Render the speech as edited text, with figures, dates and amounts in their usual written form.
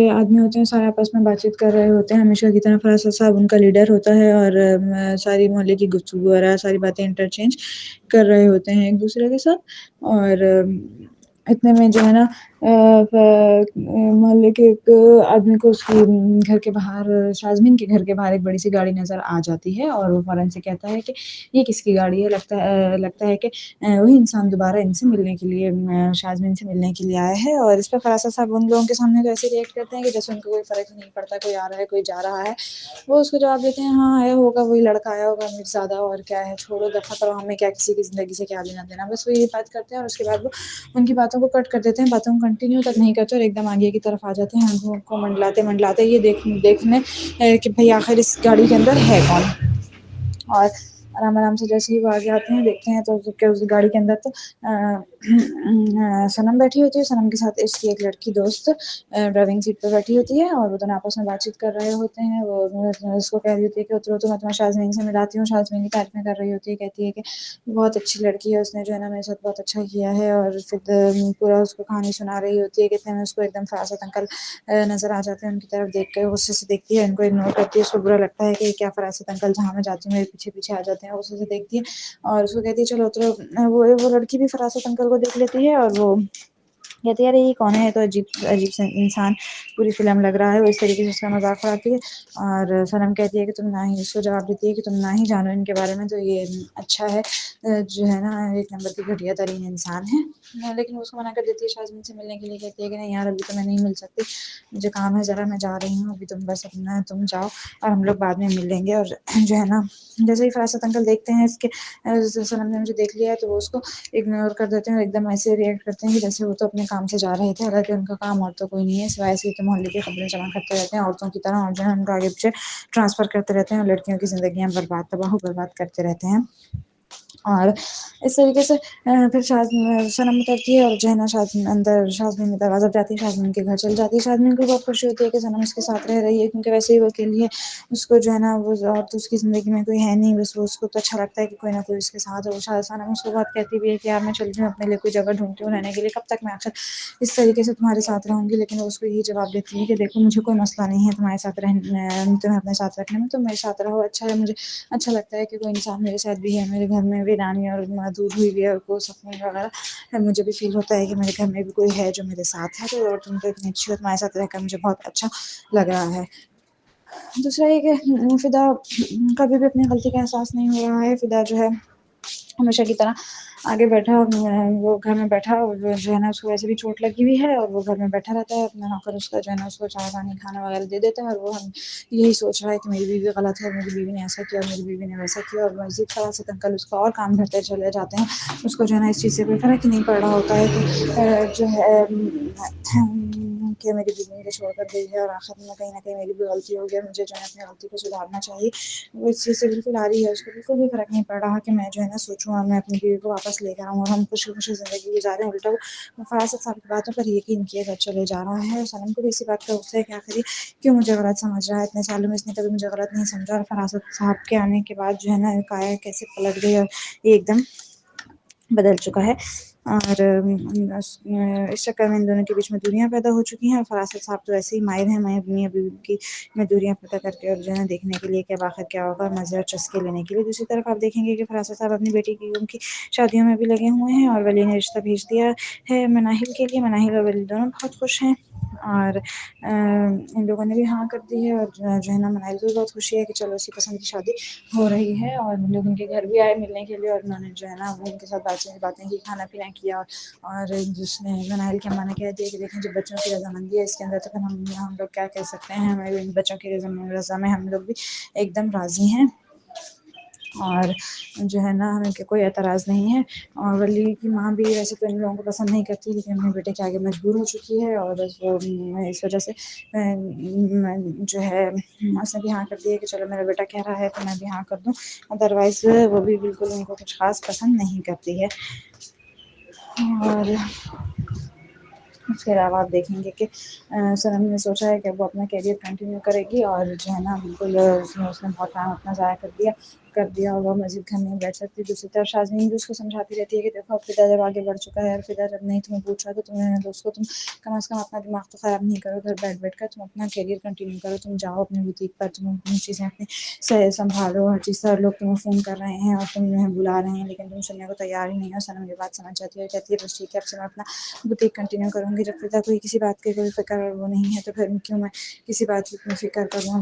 آدمی ہوتے ہیں سارے آپس میں بات چیت کر رہے ہوتے ہیں ہمیشہ کی طرح فراست صاحب ان کا لیڈر ہوتا ہے اور ساری محلے کی گفتگو وغیرہ ساری باتیں انٹرچینج کر رہے ہوتے ہیں ایک دوسرے کے ساتھ اور اتنے میں جو ہے نا محلے کے ایک آدمی کو اس کی گھر کے باہر شازمین کے گھر کے باہر ایک بڑی سی گاڑی نظر آ جاتی ہے اور وہ فوراً سے کہتا ہے کہ یہ کس کی گاڑی ہے لگتا ہے کہ وہی انسان دوبارہ ان سے ملنے کے لیے شازمین سے ملنے کے لیے آیا ہے اور اس پہ فراست صاحب ان لوگوں کے سامنے تو ایسے ریئیکٹ کرتے ہیں کہ جیسے ان کو کوئی فرق نہیں پڑتا کوئی آ رہا ہے کوئی جا رہا ہے وہ اس کو جواب دیتے ہیں ہاں آیا ہوگا وہی لڑکا آیا ہوگا مرزادہ اور کیا ہے چھوڑو دفعہ کرو ہمیں کیا کسی کی زندگی سے کیا لینا دینا بس وہ یہ بات کرتے ہیں اور اس کے بعد وہ ان کی باتوں کو کٹ کر دیتے ہیں باتوں کو کنٹینیو تک نہیں کرتے اور ایک دم آگے کی طرف آ جاتے ہیں ان کو منڈلاتے یہ دیکھنے کہ بھئی آخر اس گاڑی کے اندر ہے کون اور آرام سے جیسے ہی وہ آگے آتے ہیں دیکھتے ہیں تو اس گاڑی کے اندر تو صنم بیٹھی ہوتی ہے صنم کے ساتھ اس کی ایک لڑکی دوست ڈرائیونگ سیٹ پہ بیٹھی ہوتی ہے اور وہ دونوں آپس میں بات چیت کر رہے ہوتے ہیں وہ اس کو کہہ رہی ہوتی ہے کہ اترو تو میں تمہیں شازمین سے ملاتی ہوں شازمین کی تعریفیں کر رہی ہوتی ہے کہتی ہے کہ بہت اچھی لڑکی ہے اس نے جو ہے نا میرے ساتھ بہت اچھا کیا ہے اور پھر پورا اس کو کہانی سنا رہی ہوتی ہے کہتے ہیں اس کو ایک دم فراست انکل نظر آ جاتے ہیں ان کی طرف دیکھ کے غصے سے دیکھتی ہے ان کو اگنور کرتی ہے اس کو برا لگتا ہے کہ کیا فراست انکل جہاں میں جاتی ہوں میرے پیچھے پیچھے آ جاتے ہیں غصے سے دیکھتی ہے اور اس کو کہتی ہے چلو اترو وہ لڑکی بھی فراست انکل کو دیکھ لیتی ہے اور وہ کہتی ہے ارے یہ کون ہے تو عجیب سے انسان پوری فلم لگ رہا ہے وہ اس طریقے سے اس کا مذاق اڑاتی ہے اور صنم کہتی ہے کہ تم نہ ہی اس کو جواب دیتی ہے کہ تم نہ ہی جانو ان کے بارے میں تو یہ اچھا ہے جو ہے نا ایک نمبر کی گھٹیا ترین انسان ہے لیکن اس کو منع کر دیتی ہے شازمین سے ملنے کے لیے کہتی ہے کہ نہیں یار ابھی تو میں نہیں مل سکتی مجھے کام ہے ذرا میں جا رہی ہوں ابھی تم بس اپنا تم جاؤ اور ہم لوگ بعد میں مل لیں گے اور جو ہے نا جیسے ہی فراست انکل دیکھتے ہیں اس کے صنم نے مجھے دیکھ لیا ہے تو وہ اس کو اگنور کر دیتے ہیں اور ایک دم ایسے ریئیکٹ کرتے ہیں کہ جیسے وہ تو اپنے کام سے جا رہے تھے حالانکہ ان کا کام اور تو کوئی نہیں ہے سوائے سے کہ محلے کی خبریں جمع کرتے رہتے ہیں عورتوں کی طرح اور جو ہے ان کو آگے پیچھے ٹرانسفر کرتے رہتے ہیں اور لڑکیوں کی زندگیاں تباہ و برباد کرتے رہتے ہیں اور اس طریقے سے پھر صنم اترتی ہے اور جو ہے نا شازمین میں دروازہ جاتی ہے شازمین کے گھر چل جاتی ہے شازمین کو بہت خوشی ہوتی ہے کہ صنم اس کے ساتھ رہ رہی ہے کیونکہ ویسے ہی وہ اکیلی ہے اس کو جو ہے نا وہ اور تو اس کی زندگی میں کوئی ہے نہیں بس وہ اس کو تو اچھا لگتا ہے کہ کوئی نہ کوئی اس کے ساتھ ہو صنم اس کو بات کہتی بھی ہے کہ یار میں چلتی ہوں اپنے لیے کوئی جگہ ڈھونڈتی ہوں رہنے کے لیے کب تک میں آخر اس طریقے سے تمہارے ساتھ رہوں گی لیکن وہ اس کو یہی جواب دیتی ہے کہ دیکھو مجھے کوئی مسئلہ نہیں ہے تمہارے ساتھ تمہیں اپنے ساتھ رکھنے میں تم میرے ساتھ رہو اچھا ہے مجھے اچھا لگتا ہے کہ کوئی انسان میرے ساتھ بھی ہے میرے گھر میں بھی نانی اور دودھ ہوئی بھی ہے اور کوئی سکون وغیرہ مجھے بھی فیل ہوتا ہے کہ میرے گھر میں بھی کوئی ہے جو میرے ساتھ ہے تو تم تو اتنی اچھی ہو تمہارے ساتھ رہ کر مجھے بہت اچھا لگ رہا ہے دوسرا یہ کہ فدا کبھی بھی اپنی غلطی کا احساس نہیں ہو رہا ہے فدا جو ہے ہمیشہ کی طرح آگے بیٹھا وہ گھر میں بیٹھا اور جو ہے نا اس کو ویسے بھی چوٹ لگی ہوئی ہے اور وہ گھر میں بیٹھا رہتا ہے اپنا نوکر اس کا جو ہے نا اس کو چائے پانی کھانا وغیرہ دے دیتا ہے اور وہ یہی سوچ رہا ہے کہ میری بیوی غلط ہے میری بیوی نے ایسا کیا میری بیوی نے ویسا کیا اور مزید فراست انکل اس کا اور کام بھرتے چلے جاتے ہیں اس کو جو ہے نا اس چیز سے کوئی فرق ہی نہیں پڑ رہا ہوتا ہے کہ جو ہے کہ میری بیوی مجھے چھوڑ کر گئی ہے اور آخر میں کہیں نہ کہیں میری بھی غلطی ہو گئی مجھے جو ہے اپنی غلطی کو سدھارنا چاہیے وہ اس چیز سے بالکل آ رہی ہے اس کو بالکل بھی فرق نہیں پڑ رہا کہ میں جو ہے نا سوچوں اور میں اپنی بیوی کو واپس لے کر آؤں اور ہم خوشی خوشی زندگی گزارے الٹا فراست صاحب کی باتوں پر یقین کیے گھر چلے جا رہا ہے اور صنم کو بھی اسی بات کا غصہ ہے کہ آخر کیوں مجھے غلط سمجھ رہا ہے اتنے سالوں میں اس نے کبھی مجھے غلط نہیں سمجھا اور فراست صاحب کے آنے کے بعد جو ہے نا کایا کیسے پلٹ گئی اور یہ ایک دم بدل چکا ہے اور اس چکر میں ان دونوں کے بیچ میں دوریاں پیدا ہو چکی ہیں اور فراست صاحب تو ایسے ہی ماہر ہیں میں اپنی کی میں دوریاں پتہ کر کے اور جو ہے دیکھنے کے لیے کہ آخر کیا ہوگا اور مزے اور چسکے لینے کے لیے دوسری طرف آپ دیکھیں گے کہ فراست صاحب اپنی بیٹی کی ان کی شادیوں میں بھی لگے ہوئے ہیں اور ولی نے رشتہ بھیج دیا ہے مناہل کے لیے مناہل اور ولی دونوں بہت خوش ہیں اور ان لوگوں نے بھی ہاں کر دی ہے اور جو ہے نا مناہل کو بھی بہت خوشی ہے کہ چلو اسی پسند کی شادی ہو رہی ہے اور لوگ ان کے گھر بھی آئے ملنے کے لیے اور انہوں نے جو ہے نا ان کے ساتھ باتیں کی کھانا پینا کیا اور جس نے مناہل کے اما نے کہہ دیا کہ دیکھیں جب بچوں کی رضامندی ہے اس کے اندر تو پھر ہم لوگ کیا کہہ سکتے ہیں ہمارے بچوں کی رضا میں ہم لوگ بھی ایک دم راضی ہیں اور جو ہے نا ہمیں کوئی اعتراض نہیں ہے اور ولی کی ماں بھی ویسے تو ان لوگوں کو پسند نہیں کرتی لیکن اپنے بیٹے کے آگے مجبور ہو چکی ہے اور وہ اس وجہ سے جو ہے اس نے بھی ہاں کر دی ہے کہ چلو میرا بیٹا کہہ رہا ہے تو میں بھی ہاں کر دوں ادروائز وہ بھی بالکل ان کو کچھ خاص پسند نہیں کرتی ہے اور اس کے علاوہ آپ دیکھیں گے کہ صنم نے سوچا ہے کہ وہ اپنا کیریئر کنٹینیو کرے گی اور جو ہے نا بالکل اس نے بہت ٹائم اپنا ضائع کر دیا کر دیا ہوگا، مزید گھر نہیں بیٹھ سکتی. دوسری طرف شازمین بھی اس کو سمجھاتی رہتی ہے کہ دیکھو اب فدا جب آگے بڑھ چکا ہے اور فدا جب نہیں تمہیں پوچھ رہا تو تمہیں اس کو تم کم از کم اپنا دماغ تو خراب نہیں کرو گھر بیٹھ کر. تم اپنا کیریئر کنٹینیو کرو، تم جاؤ اپنے بوتیک پر، تم اپنی چیزیں اپنی صحت سنبھالو. ہر چیز سے لوگ تمہیں فون کر رہے ہیں اور تمہیں بلا رہے ہیں لیکن تم سننے کو تیار ہی نہیں ہو. سنم یہ بات سمجھ جاتی ہے، کہتی ہے بس ٹھیک ہے اب سے میں اپنا بوتیک کنٹینیو کروں گی. جب فدا کوئی کسی بات کی کوئی فکر وہ نہیں ہے تو پھر کیوں میں کسی بات کی اتنی فکر کروں.